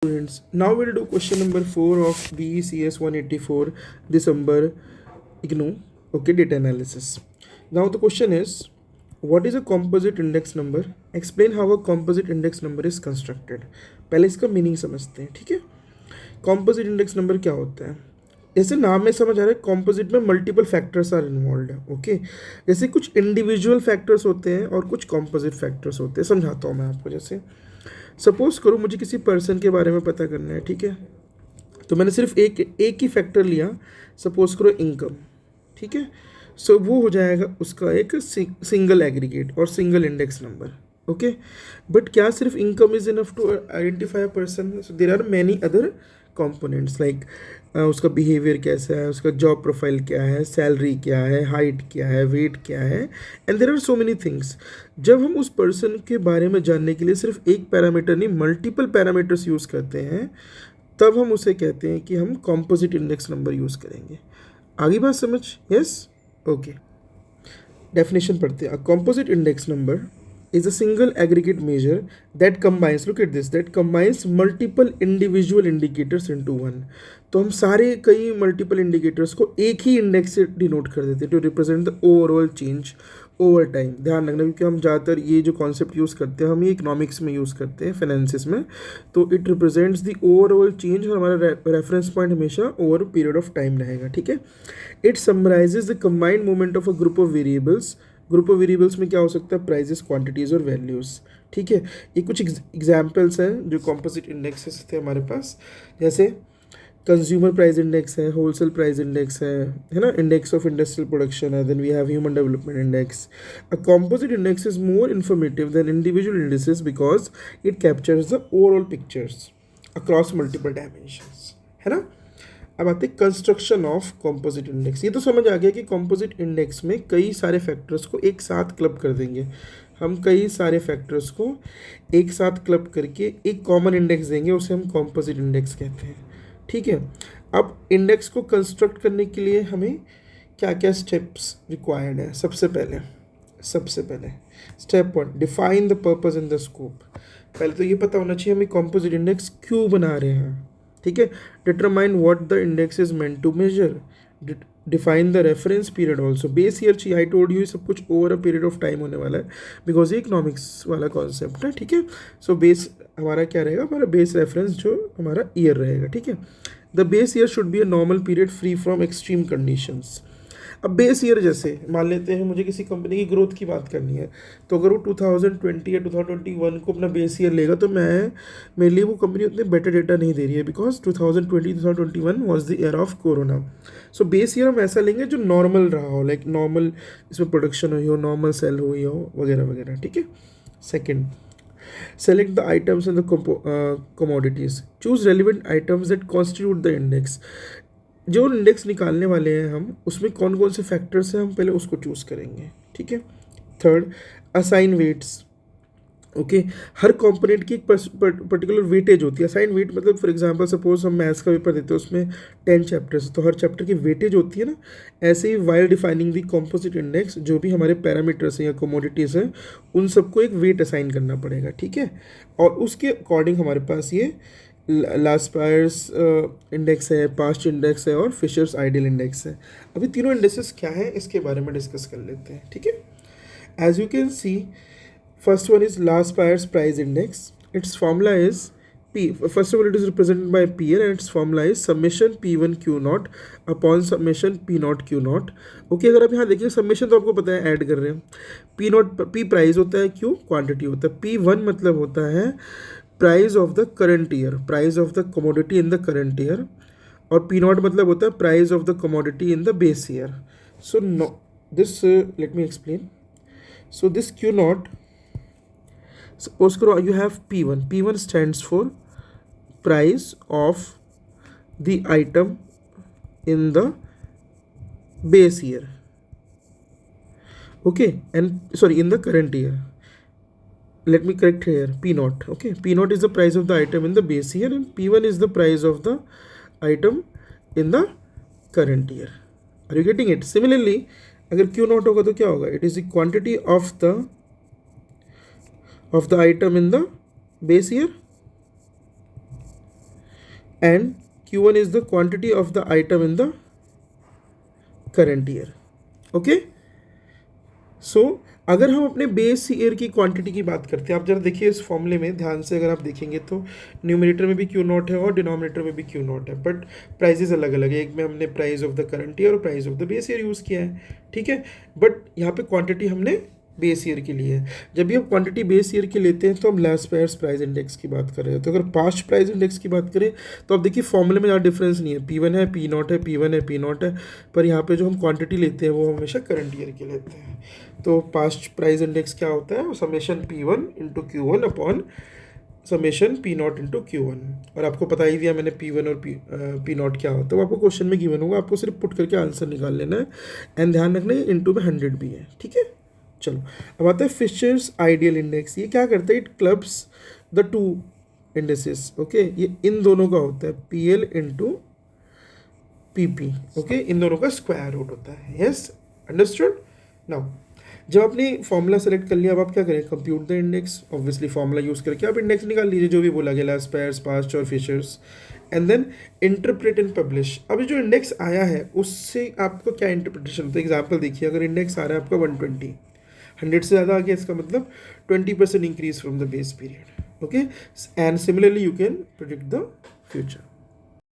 Students, now we'll do question number 4 of BECS 184 December IGNOU. Okay, data analysis. Now the question is, what is a composite index number? Explain how a composite index number is constructed. पहले इसका meaning समझते हैं, ठीक है. Composite index number क्या होता है? जैसे नाम में समझ आ रहा है, कॉम्पोजिट में मल्टीपल फैक्टर्स आर इन्वॉल्व है. ओके, जैसे कुछ इंडिविजुअल फैक्टर्स होते हैं और कुछ कॉम्पोजिट फैक्टर्स होते हैं. समझाता हूँ मैं आपको. जैसे सपोज करो मुझे किसी पर्सन के बारे में पता करना है, ठीक है. तो मैंने सिर्फ एक ही फैक्टर लिया, सपोज करो इनकम, ठीक है. सो वो हो जाएगा उसका एक सिंगल एग्रीगेट और single index number. Okay, but क्या सिर्फ income is enough to identify a person? So there are many other components like उसका बिहेवियर कैसा है, उसका जॉब प्रोफाइल क्या है, सैलरी क्या है, हाइट क्या है, वेट क्या है, and there are so many things. जब हम उस पर्सन के बारे में जानने के लिए सिर्फ एक पैरामीटर नहीं मल्टीपल पैरामीटर्स यूज़ करते हैं, तब हम उसे कहते हैं कि हम कॉम्पोजिट इंडेक्स नंबर यूज़ करेंगे. आगे बात समझ? Yes, okay. डेफिनेशन पढ़ते हैं. अ composite index number is a single aggregate measure that combines, look at this, that combines multiple individual indicators into one. तो हम सारे कई मल्टीपल इंडिकेटर्स को एक ही इंडेक्स से डिनोट कर देते हैं to represent the overall change over time. ध्यान रखना, क्योंकि हम ज़्यादातर ये जो कॉन्सेप्ट यूज़ करते हैं हम ये इकोनॉमिक्स में यूज़ करते हैं, फाइनेंसिस में. तो it represents the overall change और हमारा रेफरेंस पॉइंट हमेशा ओवर पीरियड ऑफ टाइम रहेगा, ठीक है. It summarises the combined movement of a group of variables. Group of variables में क्या हो सकता है? प्राइजेस, क्वांटिटीज़ और वैल्यूज़, ठीक है. ये कुछ एग्जाम्पल्स हैं जो कॉम्पोजिट इंडेक्सेस थे हमारे पास. जैसे कंज्यूमर प्राइस इंडेक्स है, होलसेल प्राइस इंडेक्स है ना, इंडेक्स ऑफ इंडस्ट्रियल प्रोडक्शन है, then we have human development index. A composite index is more informative than individual indexes because it captures the overall pictures across multiple dimensions, है ना. अब आते हैं construction of composite index. ये तो समझ आ गया कि कॉम्पोजिट इंडेक्स में कई सारे फैक्टर्स को एक साथ क्लब कर देंगे. हम कई सारे फैक्टर्स को एक साथ क्लब करके एक कॉमन इंडेक्स देंगे, उसे हम कॉम्पोजिट इंडेक्स कहते हैं, ठीक है. अब इंडेक्स को कंस्ट्रक्ट करने के लिए हमें क्या क्या स्टेप्स रिक्वायर्ड है? सबसे पहले step 1, define the purpose in the scope. पहले तो ये पता होना चाहिए हमें कॉम्पोजिट इंडेक्स क्यों बना रहे हैं, ठीक है. Determine what the index is meant to measure. Define the reference period also. Base year चाहिए. आई टोल्ड यू सब कुछ over a period of time होने वाला है बिकॉज ये इकोनॉमिक्स वाला कॉन्सेप्ट है, ठीक है. सो बेस हमारा क्या रहेगा? हमारा बेस रेफरेंस जो हमारा ईयर रहेगा, ठीक है. The base year should be a normal period free from extreme conditions. अब बेस ईयर जैसे मान लेते हैं मुझे किसी कंपनी की ग्रोथ की बात करनी है, तो अगर वो 2020 या 2021 को अपना बेस ईयर लेगा तो मेरे लिए वो कंपनी उतने बेटर डेटा नहीं दे रही है because 2020-2021 was the year of corona. So base year हम ऐसा लेंगे जो नॉर्मल रहा हो, लाइक नॉर्मल इसमें प्रोडक्शन हुई हो, नॉर्मल सेल हुई हो वगैरह वगैरह, ठीक है. Second, select the items and the commodities. Choose relevant items that constitute the index. जो इंडेक्स निकालने वाले हैं हम, उसमें कौन कौन से फैक्टर्स हैं हम पहले उसको चूज़ करेंगे, ठीक है. Third, assign weights. ओके, हर कंपोनेंट की एक पर्टिकुलर वेटेज होती है. असाइन वेट मतलब फॉर एग्जांपल सपोज हम मैथ्स का पेपर देते हैं, उसमें 10 चैप्टर्स, तो हर चैप्टर की वेटेज होती है ना. ऐसे ही while defining the composite index, जो भी हमारे पैरामीटर्स हैं या कमोडिटीज़ हैं उन सबको एक वेट असाइन करना पड़ेगा, ठीक है. और उसके अकॉर्डिंग हमारे पास ये लास्पायर्स इंडेक्स है, पास्ट इंडेक्स है और फिशर्स आइडियल इंडेक्स है. अभी तीनों इंडेक्सेस क्या है इसके बारे में डिस्कस कर लेते हैं, ठीक है. As you can see, first one is Laspeyres price index. Its formula is P. First of all, it is represented by P and its formula is summation P1 Q naught upon summation P naught Q naught. Okay, अगर आप यहाँ देखिए summation तो आपको पता है add कर रहे हैं. P naught P प्राइस होता है, Q क्वांटिटी होता है. P1 मतलब होता है price of the current year, price of the commodity in the current year. और P naught मतलब होता है price of the commodity in the base year. So know this let me explain. So this Q naught, suppose करो you have P1. P1 stands for price of the item in the base year, okay, and sorry, in the current year. Let me correct here, P naught. Okay, P naught is the price of the item in the base year and P1 is the price of the item in the current year. Are you getting it? Similarly, अगर Q naught होगा तो क्या होगा? It is the quantity of the item in the base year. and Q1 is the quantity of the item in the current year. Okay, so अगर हम अपने base year की quantity की बात करते हैं, आप जरा देखिए इस फॉर्मूले में ध्यान से, अगर आप देखेंगे तो न्यूमरेटर में भी क्यू नॉट है और डिनोमिनेटर में भी क्यू नॉट है, बट प्राइजेस अलग अलग है। एक में हमने price of the current year और price of the base year use किया है, ठीक है, बट यहाँ पे क्वांटिटी हमने बेस ईयर के लिए है। जब भी हम क्वांटिटी बेस ईयर की लेते हैं तो हम लास्ट पेयर्स प्राइस इंडेक्स की बात कर रहे हैं। तो अगर पास्ट प्राइस इंडेक्स की बात करें तो आप देखिए फॉर्मूले में ज़्यादा डिफरेंस नहीं है, P1 है, P नॉट है, P1 है, P नॉट है, पर यहाँ पे जो हम क्वांटिटी लेते हैं वो हमेशा करंट ईयर की लेते हैं। तो पास्ट प्राइस इंडेक्स क्या होता है, summation P1 into Q1 upon summation P not into Q1। और आपको बता ही दिया मैंने P1 और P नॉट क्या होता है, वो आपको क्वेश्चन में गिवन होगा, आपको सिर्फ पुट करके आंसर निकाल लेना है। एंड ध्यान रखना है इंटू में 100 भी है, ठीक है। चलो अब आता है फिशर्स आइडियल इंडेक्स। ये क्या करता है, it clubs the two indices, okay, ये इन दोनों का होता है PL इंटू PP, ओके, इन दोनों का स्क्वायर रूट होता है। Yes, understood. नाउ जब आपने फॉर्मूला सेलेक्ट कर लिया, अब आप क्या करें, compute the index. Obviously formula use करके आप इंडेक्स निकाल लीजिए, जो भी बोला गया, लास्ट पेयर्स, पास्ट और Fisher's, and then interpret and publish. अब जो इंडेक्स आया है उससे आपको क्या इंटरप्रिटेशन होता है। एग्जाम्पल देखिए, अगर इंडेक्स आ रहा है आपका 120, 100 से ज़्यादा आ गया, इसका मतलब 20% increase from the base period, okay, and similarly you can predict the future.